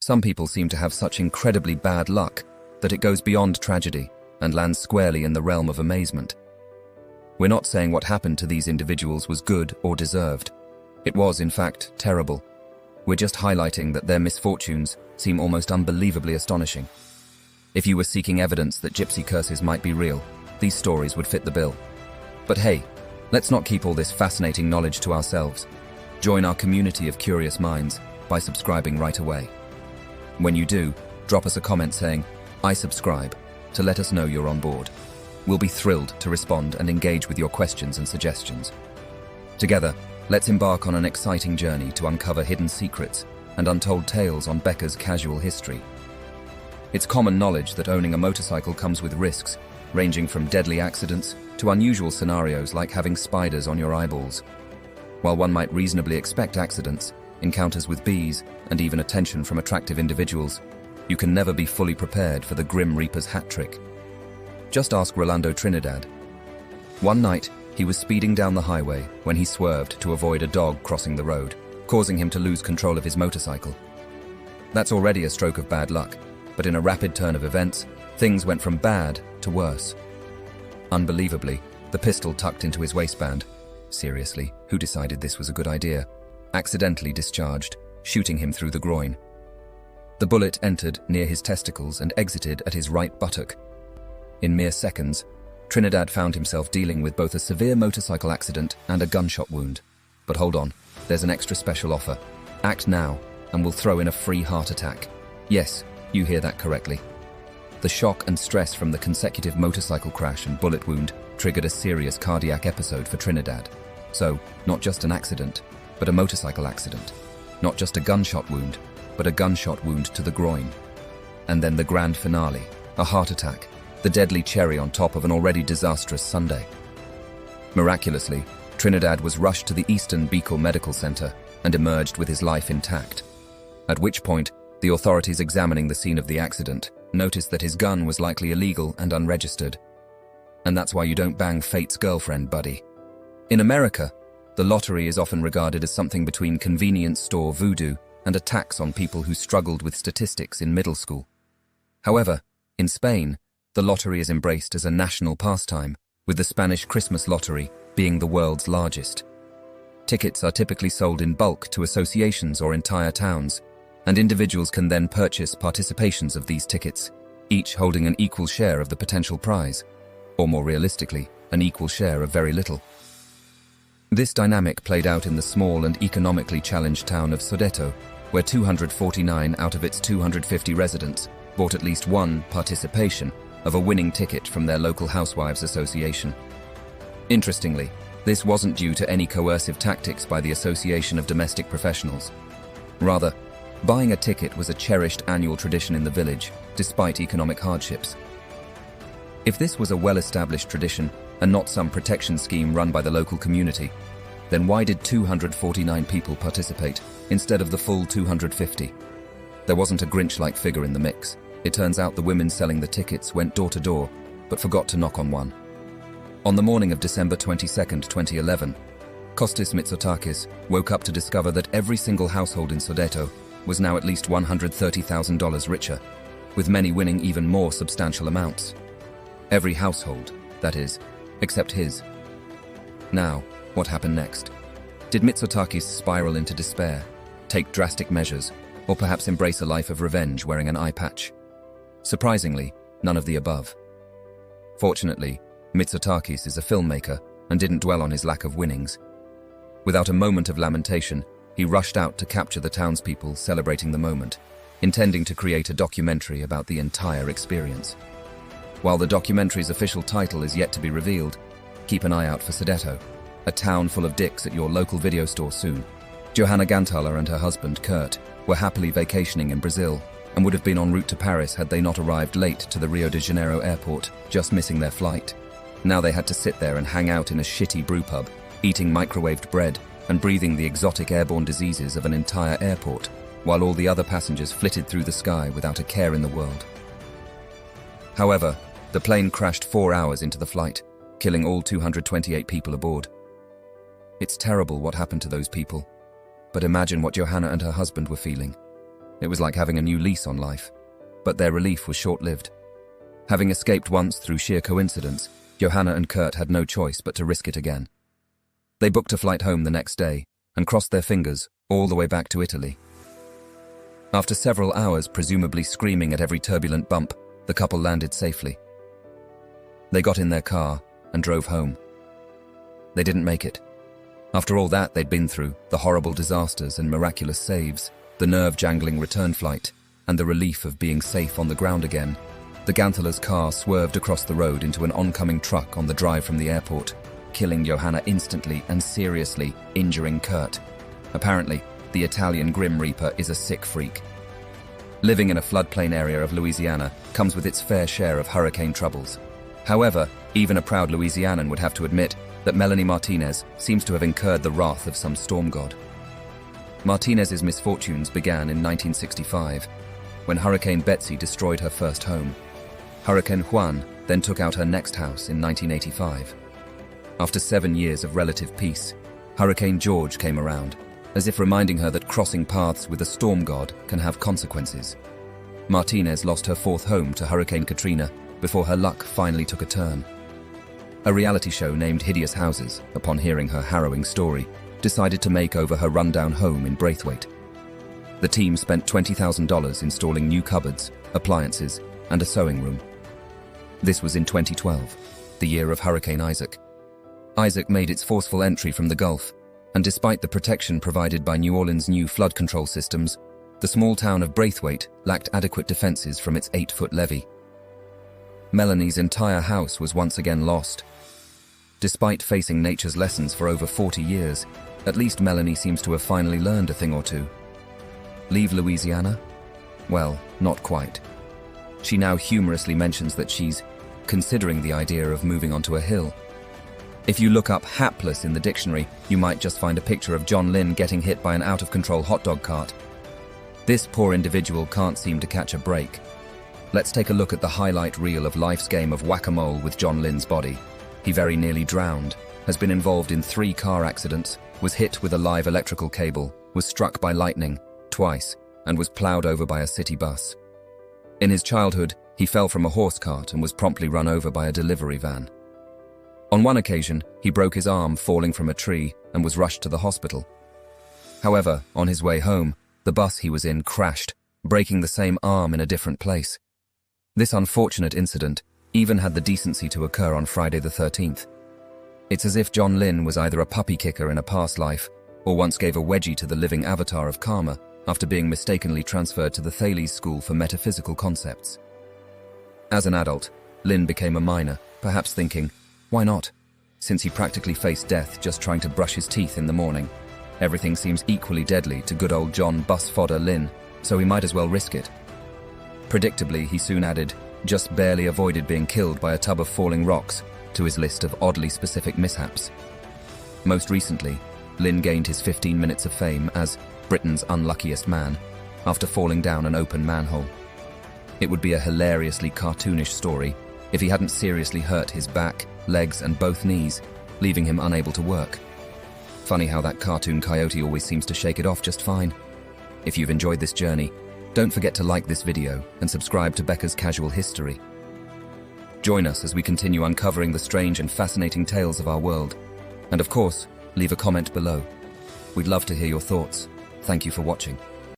Some people seem to have such incredibly bad luck that it goes beyond tragedy and lands squarely in the realm of amazement. We're not saying what happened to these individuals was good or deserved. It was, in fact, terrible. We're just highlighting that their misfortunes seem almost unbelievably astonishing. If you were seeking evidence that gypsy curses might be real, these stories would fit the bill. But hey, let's not keep all this fascinating knowledge to ourselves. Join our community of curious minds by subscribing right away. When you do, drop us a comment saying, "I subscribe," to let us know you're on board. We'll be thrilled to respond and engage with your questions and suggestions. Together, let's embark on an exciting journey to uncover hidden secrets and untold tales on Becca's casual history. It's common knowledge that owning a motorcycle comes with risks, ranging from deadly accidents to unusual scenarios like having spiders on your eyeballs. While one might reasonably expect accidents, encounters with bees, and even attention from attractive individuals, you can never be fully prepared for the Grim Reaper's hat trick. Just ask Rolando Trinidad. One night, he was speeding down the highway when he swerved to avoid a dog crossing the road, causing him to lose control of his motorcycle. That's already a stroke of bad luck, but in a rapid turn of events, things went from bad to worse. Unbelievably, the pistol tucked into his waistband, seriously, who decided this was a good idea, accidentally discharged, shooting him through the groin. The bullet entered near his testicles and exited at his right buttock. In mere seconds, Trinidad found himself dealing with both a severe motorcycle accident and a gunshot wound. But hold on, there's an extra special offer. Act now, and we'll throw in a free heart attack. Yes, you hear that correctly. The shock and stress from the consecutive motorcycle crash and bullet wound triggered a serious cardiac episode for Trinidad. So, not just an accident, but a motorcycle accident. Not just a gunshot wound, but a gunshot wound to the groin. And then the grand finale, a heart attack, the deadly cherry on top of an already disastrous Sunday. Miraculously, Trinidad was rushed to the Eastern Beacon Medical Center and emerged with his life intact. At which point, the authorities examining the scene of the accident noticed that his gun was likely illegal and unregistered. And that's why you don't bang fate's girlfriend, buddy. In America, the lottery is often regarded as something between convenience store voodoo and a tax on people who struggled with statistics in middle school. However, in Spain, the lottery is embraced as a national pastime, with the Spanish Christmas lottery being the world's largest. Tickets are typically sold in bulk to associations or entire towns, and individuals can then purchase participations of these tickets, each holding an equal share of the potential prize, or more realistically, an equal share of very little. This dynamic played out in the small and economically challenged town of Sodeto, where 249 out of its 250 residents bought at least one participation of a winning ticket from their local housewives association. Interestingly, this wasn't due to any coercive tactics by the Association of Domestic Professionals. Rather, buying a ticket was a cherished annual tradition in the village, despite economic hardships. If this was a well-established tradition and not some protection scheme run by the local community, then why did 249 people participate instead of the full 250? There wasn't a Grinch-like figure in the mix. It turns out the women selling the tickets went door to door, but forgot to knock on one. On the morning of December 22, 2011, Kostis Mitsotakis woke up to discover that every single household in Sodeto was now at least $130,000 richer, with many winning even more substantial amounts. Every household, that is, except his. Now, what happened next? Did Mitsotakis spiral into despair, take drastic measures, or perhaps embrace a life of revenge wearing an eye patch? Surprisingly, none of the above. Fortunately, Mitsotakis is a filmmaker and didn't dwell on his lack of winnings. Without a moment of lamentation, he rushed out to capture the townspeople celebrating the moment, intending to create a documentary about the entire experience. While the documentary's official title is yet to be revealed, keep an eye out for Sodeto, a town full of dicks at your local video store soon. Johanna Gantala and her husband, Kurt, were happily vacationing in Brazil and would have been en route to Paris had they not arrived late to the Rio de Janeiro airport, just missing their flight. Now they had to sit there and hang out in a shitty brewpub, eating microwaved bread and breathing the exotic airborne diseases of an entire airport, while all the other passengers flitted through the sky without a care in the world. However, the plane crashed 4 hours into the flight, killing all 228 people aboard. It's terrible what happened to those people, but imagine what Johanna and her husband were feeling. It was like having a new lease on life. But their relief was short-lived. Having escaped once through sheer coincidence, Johanna and Kurt had no choice but to risk it again. They booked a flight home the next day and crossed their fingers all the way back to Italy. After several hours presumably screaming at every turbulent bump, the couple landed safely. They got in their car and drove home. They didn't make it. After all that they'd been through, the horrible disasters and miraculous saves, the nerve-jangling return flight, and the relief of being safe on the ground again, the Ganthelers' car swerved across the road into an oncoming truck on the drive from the airport, killing Johanna instantly and seriously injuring Kurt. Apparently, the Italian Grim Reaper is a sick freak. Living in a floodplain area of Louisiana comes with its fair share of hurricane troubles. However, even a proud Louisianan would have to admit that Melanie Martinez seems to have incurred the wrath of some storm god. Martinez's misfortunes began in 1965, when Hurricane Betsy destroyed her first home. Hurricane Juan then took out her next house in 1985. After 7 years of relative peace, Hurricane George came around, as if reminding her that crossing paths with a storm god can have consequences. Martinez lost her fourth home to Hurricane Katrina before her luck finally took a turn. A reality show named Hideous Houses, upon hearing her harrowing story, decided to make over her rundown home in Braithwaite. The team spent $20,000 installing new cupboards, appliances, and a sewing room. This was in 2012, the year of Hurricane Isaac. Isaac made its forceful entry from the Gulf, and despite the protection provided by New Orleans' new flood control systems, the small town of Braithwaite lacked adequate defenses from its 8-foot levee. Melanie's entire house was once again lost. Despite facing nature's lessons for over 40 years, at least Melanie seems to have finally learned a thing or two. Leave Louisiana? Well, not quite. She now humorously mentions that she's considering the idea of moving onto a hill. If you look up hapless in the dictionary, you might just find a picture of John Lynn getting hit by an out-of-control hot dog cart. This poor individual can't seem to catch a break. Let's take a look at the highlight reel of life's game of whack-a-mole with John Lynn's body. He very nearly drowned, has been involved in 3 car accidents, was hit with a live electrical cable, was struck by lightning, twice, and was ploughed over by a city bus. In his childhood, he fell from a horse cart and was promptly run over by a delivery van. On one occasion, he broke his arm falling from a tree and was rushed to the hospital. However, on his way home, the bus he was in crashed, breaking the same arm in a different place. This unfortunate incident even had the decency to occur on Friday the 13th. It's as if John Lynn was either a puppy kicker in a past life or once gave a wedgie to the living avatar of karma after being mistakenly transferred to the Thales School for Metaphysical Concepts. As an adult, Lynn became a miner, perhaps thinking, why not? Since he practically faced death just trying to brush his teeth in the morning. Everything seems equally deadly to good old John Bus Fodder Lynn, so he might as well risk it. Predictably, he soon added, just barely avoided being killed by a tub of falling rocks, to his list of oddly specific mishaps. Most recently, Lynn gained his 15 minutes of fame as Britain's unluckiest man after falling down an open manhole. It would be a hilariously cartoonish story if he hadn't seriously hurt his back, legs, and both knees, leaving him unable to work. Funny how that cartoon coyote always seems to shake it off just fine. If you've enjoyed this journey, don't forget to like this video and subscribe to Becca's Casual History. Join us as we continue uncovering the strange and fascinating tales of our world. And of course, leave a comment below. We'd love to hear your thoughts. Thank you for watching.